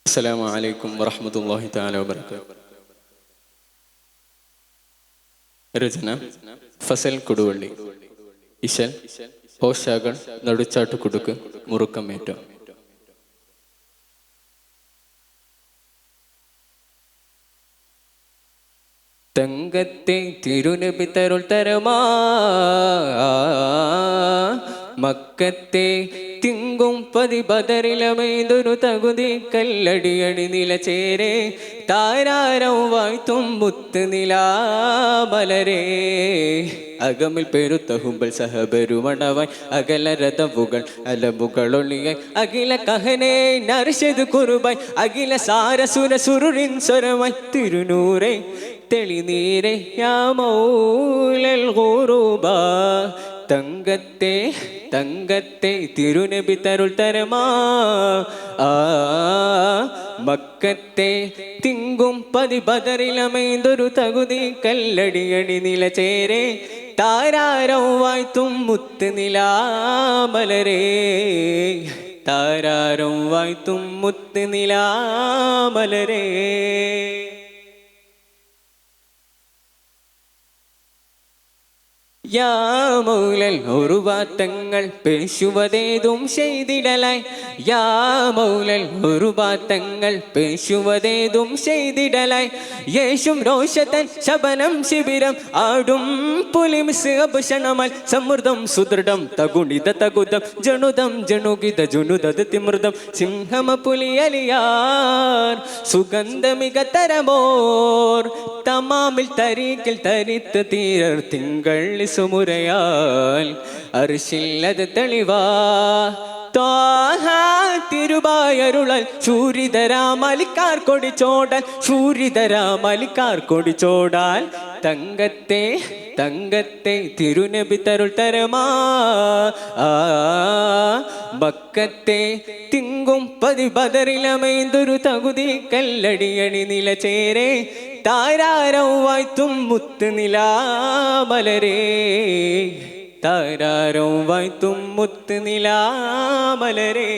അസ്സലാമു അലൈക്കും വറഹ്മത്തുള്ളാഹി തആല വബറകാതുഹു. രചന ഫസൽ കൊടുവള്ളി. ഇശൽ ഓശാകൾ നടുച്ചാട്ട് കുടുക്ക് മുറുക്കമേറ്റ. തങ്കത്തെ തിരുനബി തരുൾ തരമാ മക്കത്തെ തിങ്കും പതി ബദറിലമേതൊരു തകുതി കല്ലടിയടി നിലചേരെ താരാരം വായ്ത്തും മുത്ത് നിലാമലരേ അകമിൽ പെരുത്തഹുമ്പൽ സഹബരുമണവായി അകല രഥവുകൾ അലമുകളൊളിയായി അഖില കഹനെ നർഷത് കുറുബായി അഖില സാരസുര സുരുരിൻ സ്വരമായി തിരുനൂറെ തെളിനീരെ യാ മൗലൽ ഖുറൂബാ തങ്കത്തെ തങ്കത്തെ തിരുനബി തരുൾ തരമാ മക്കത്തെ തിങ്കും പതി ബദറിലമൈന്തൊരു തകുതി കല്ലടിയടി നിലചേരെ താരാരം വായ്ത്തും മുത്ത് നിലാമലരേ താരാരം വായ്ത്തും മുത്ത് നിലാമലരേ. യാ മൗലൽ ഒരുപാത്തങ്ങൾ പേശുവതേതും ചെയ്തിടലായി യാ മൗലൽ ഒരുപാത്തങ്ങൾ പേശുവതേതും ചെയ്തിടലായി യേശും രോഷത്തൻ ശബനം ശിബിരം ആടും പുലിമിസ് അഭൂഷണമാൽ സമൃദ്ധം സുദൃഢം തകുണിത തകുതം ജണുതം ജണുകിത ജുനുദത് തിമൃതം സിംഹമ പുലിയലിയാർ സുഗന്ധമിക തരമോർ തമാമിൽ തരീക്കിൽ തരിത്ത് തീരർ തിങ്കൾ സുമുരയാൽ അർശില്ലത് തെളിവാ തിരുവായരുളൽ ശൂരിതരാമലിക്കാർ കൊടിച്ചോടാൽ ശൂരിതരാമലിക്കാർ കൊടിച്ചോടാൽ തങ്കത്തെ തങ്കത്തെ തിരുനബി തരുൾ തരമാ മക്കത്തെ തിങ്കും പതി ബദറിലമൈന്തൊരു തകുതി കല്ലടിയടി നിലചേരെ താരാരം വായ്ത്തും മുത്ത് നിലാമലരേ താരാരം വായ്ത്തും മുത്ത് നിലാമലരേ.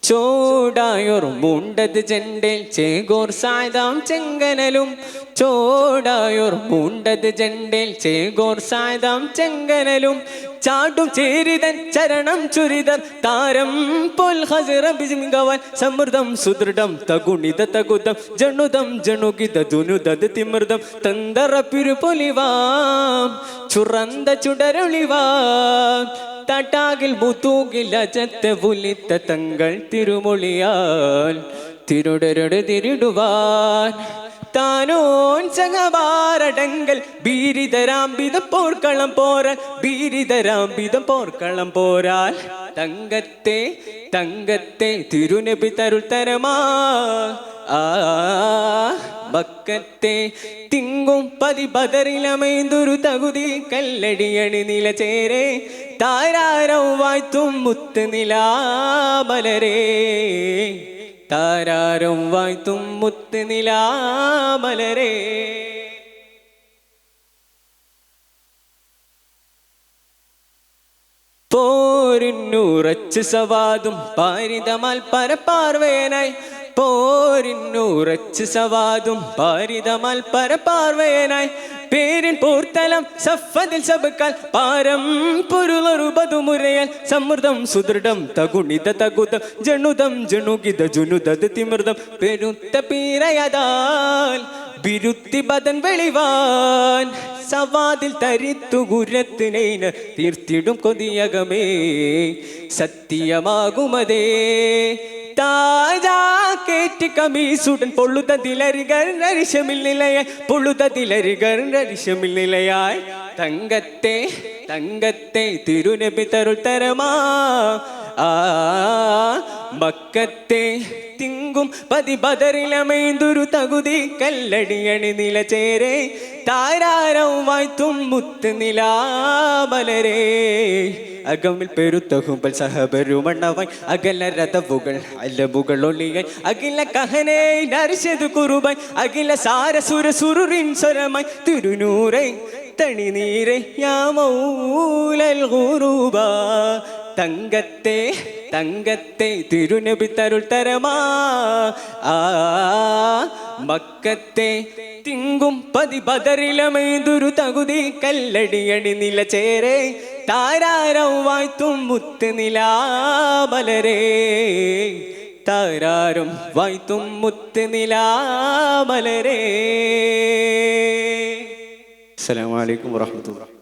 ചോടായോർ മൂണ്ടത് ജണ്ടേൽ ചേകോർ സായതാം ചെങ്കനലും ചോടായോർ മൂണ്ടത് ജണ്ടേൽ ചേകോർ സായതാം ചെങ്കനലും ചാട്ടും ചേരിതൻ ചരണം ചുരിതർ താരം പോൽ ഹസിറബിസിംഗവൻ സമൃദ്ധം സുദൃഢം തകുണിത തകുതം ജണുദം ജണുകിത ജുനുദത് തിമൃതം തന്തറ പിരുപൊലിവാം ചുറന്ത ചുടരൊളിവാം തട്ടാകിൽ മുത്തൂകിൽ അജത്ത് പുലിത്ത തങ്ങൾ തിരുമൊഴിയാൽ തിരുടരട് തിരിടുവാൻ താനോൻ ചങ്ങവാരടങ്കൽ ബീരിതരാംബിതം പോർക്കളം പോരാൽ ബീരിതരാംബിതം പോർക്കളം പോരാൽ തങ്കത്തെ തങ്കത്തെ തിരുനബി തരുൾ തരമാ മക്കത്തെ തിങ്കും പതി ബദറിലമൈന്തൊരു തകുതി കല്ലടിയടി നിലചേരെ താരാരം വായ്ത്തും മുത്ത് നിലാമലരേ താരാരം വായ്ത്തും മുത്ത് നിലാമലരേ. പോരിന്നുറച്ച് സവാദും പാരിതമാൽ പരപ്പാർവേനായി പോരിന്നുറച്ച് സവാദും പാരിതമാൽ പരപ്പാർവേനായി പേരിൻ പോർത്തലം സഫദിൽ സബക്കാൽ പാരം പൊരുളറുപതുമുരയാൽ സമൃദ്ധം സുദൃഢം തകുണിത തകുതം ജണുദം ജണുകിത ജുനുദത് തിമൃതം പെരുത്ത പീരയതാൽ ബിരുത്തി ബദൻ വെളിവാൻ സവാദിൽ തരിത്തു ഗുരത്തിനേന തീർത്തിടും കൊതിയകമേ സത്യമാകുമതേ താജാ കേറ്റ് കമീസുടൻ പൊള്ളുതതിലരികർ നരിശമിൽ നിലയായി പൊള്ളുതതിലരികർ നരിശമിൽ നിലയായി തങ്കത്തെ തങ്കത്തെ തിരുനബി തരുൾ തരമാ മക്കത്തെ തിങ്കും പതി ബദറിലമൈന്തൊരു തകുതി കല്ലടിയടി നിലചേരെ താരാരം വായ്ത്തും മുത്ത് നിലാമലരേ അകമിൽ പെരുത്തഹുമ്പൽ സഹബരുമണ്ണവായി അകല രഥവുകൾ അല്ലബുകൾ ഒളിയായി അഖില കഹനെ നർശതു കുറുബായി അഖില സാരസുര സുരുറിൻ സ്വരമായി തിരുനൂറെ തണിനീരെ യാ മൗലൽ ഖുറൂബ തങ്കത്തെ തങ്കത്തെ തിരുനബി തരുൾ തരമാ മക്കത്തെ തിങ്കും പതി ബദറിലമൈന്തൊരു തകുതി കല്ലടിയണി നില ചേരെ താരാരം വായ്ത്തും മുത്ത് നിലാമലരേ താരാരം വായ്ത്തും മുത്ത് നിലാമലരേ. അസ്സലാമു അലൈക്കും വറഹ്മത്തുള്ളാഹി.